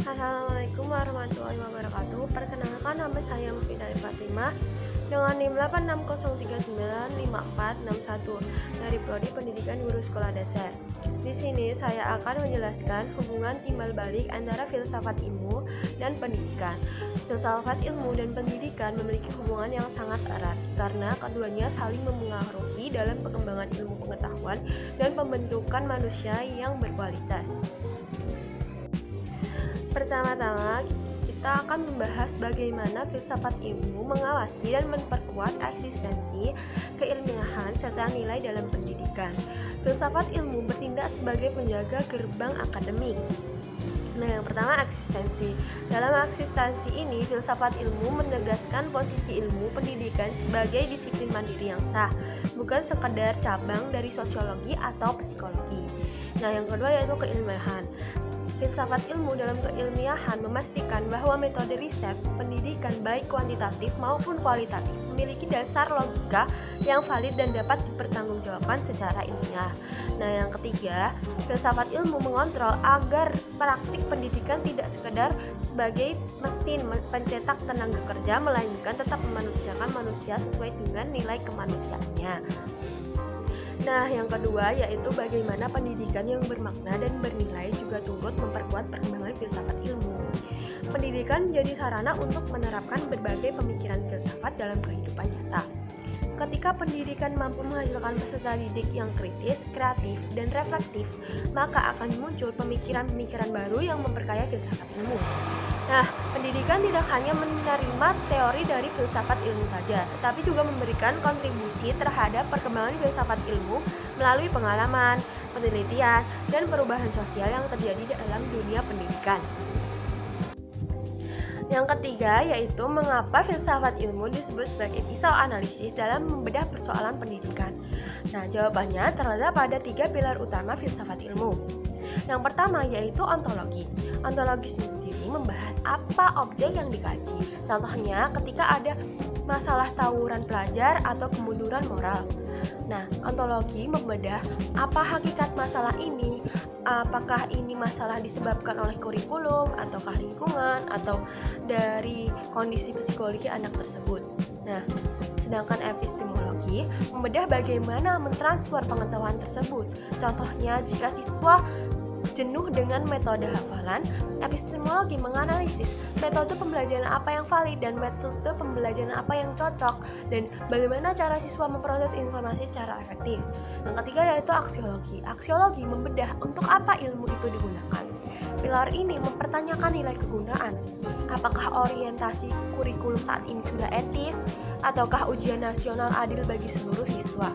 Assalamualaikum warahmatullahi wabarakatuh. Perkenalkan, nama saya Mufidah Fatimah dengan NIM 8603954641 dari Prodi Pendidikan Guru Sekolah Dasar. Di sini saya akan menjelaskan hubungan timbal balik antara filsafat ilmu dan pendidikan. Filsafat ilmu dan pendidikan memiliki hubungan yang sangat erat karena keduanya saling memengaruhi dalam perkembangan ilmu pengetahuan dan pembentukan manusia yang berkualitas. Pertama-tama, kita akan membahas bagaimana filsafat ilmu mengawasi dan memperkuat eksistensi keilmiahan serta nilai dalam pendidikan. Filsafat ilmu bertindak sebagai penjaga gerbang akademik. Nah, yang pertama, eksistensi. Dalam eksistensi ini, filsafat ilmu menegaskan posisi ilmu pendidikan sebagai disiplin mandiri yang sah, bukan sekedar cabang dari sosiologi atau psikologi. Nah, yang kedua yaitu keilmiahan. Filsafat ilmu dalam keilmiahan memastikan bahwa metode riset pendidikan baik kuantitatif maupun kualitatif memiliki dasar logika yang valid dan dapat dipertanggungjawabkan secara ilmiah. Nah, yang ketiga, filsafat ilmu mengontrol agar praktik pendidikan tidak sekedar sebagai mesin pencetak tenaga kerja, melainkan tetap memanusiakan manusia sesuai dengan nilai kemanusiaannya. Nah, yang kedua yaitu bagaimana pendidikan yang bermakna dan bernilai juga turut memperkuat perkembangan filsafat ilmu. Pendidikan menjadi sarana untuk menerapkan berbagai pemikiran filsafat dalam kehidupan nyata. Ketika pendidikan mampu menghasilkan peserta didik yang kritis, kreatif, dan reflektif, maka akan muncul pemikiran-pemikiran baru yang memperkaya filsafat ilmu. Nah, pendidikan tidak hanya menerima teori dari filsafat ilmu saja, tetapi juga memberikan kontribusi terhadap perkembangan filsafat ilmu melalui pengalaman, penelitian, dan perubahan sosial yang terjadi dalam dunia pendidikan. Yang ketiga yaitu mengapa filsafat ilmu disebut sebagai pisau analisis dalam membedah persoalan pendidikan. Nah, jawabannya terletak pada 3 pilar utama filsafat ilmu. Yang pertama yaitu ontologi. Ontologi sendiri membahas apa objek yang dikaji. Contohnya ketika ada masalah tawuran pelajar atau kemunduran moral. Nah, ontologi membedah apa hakikat masalah ini, apakah ini masalah disebabkan oleh kurikulum, ataukah lingkungan, atau dari kondisi psikologi anak tersebut. Nah, sedangkan epistemologi membedah bagaimana mentransfer pengetahuan tersebut. Contohnya, jika siswa jenuh dengan metode hafalan, epistemologi menganalisis metode pembelajaran apa yang valid dan metode pembelajaran apa yang cocok dan bagaimana cara siswa memproses informasi secara efektif. Yang ketiga yaitu aksiologi. Aksiologi membedah untuk apa ilmu itu digunakan. Pilar ini mempertanyakan nilai kegunaan. Apakah orientasi kurikulum saat ini sudah etis ataukah ujian nasional adil bagi seluruh siswa.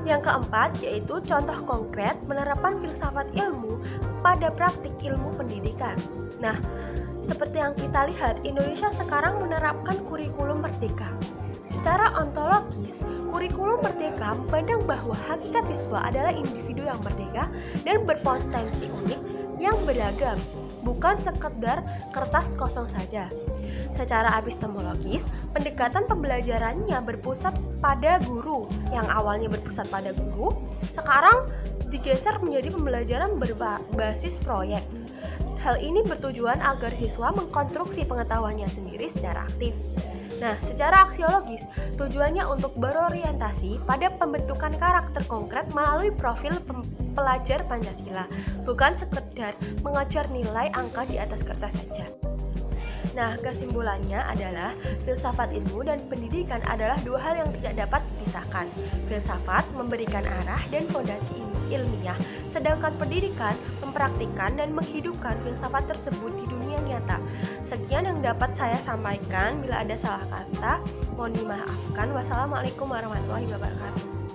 Yang keempat yaitu contoh konkret penerapan filsafat ilmu pada praktik ilmu pendidikan. Nah, seperti yang kita lihat, Indonesia sekarang menerapkan kurikulum merdeka. Secara ontologis, kurikulum merdeka memandang bahwa hakikat siswa adalah individu yang merdeka dan berpotensi unik yang beragam, bukan sekedar kertas kosong saja. Secara epistemologis, pendekatan pembelajarannya berpusat pada guru. Yang awalnya berpusat pada guru, sekarang digeser menjadi pembelajaran berbasis proyek. Hal ini bertujuan agar siswa mengkonstruksi pengetahuannya sendiri secara aktif. Nah, secara aksiologis, tujuannya untuk berorientasi pada pembentukan karakter konkret melalui profil pelajar Pancasila, bukan sekedar mengajar nilai angka di atas kertas saja. Nah, kesimpulannya adalah filsafat ilmu dan pendidikan adalah dua hal yang tidak dapat dipisahkan. Filsafat memberikan arah dan fondasi ilmiah, sedangkan pendidikan mempraktikkan dan menghidupkan filsafat tersebut di dunia nyata. Sekian yang dapat saya sampaikan. Bila ada salah kata, mohon dimaafkan. Wassalamualaikum warahmatullahi wabarakatuh.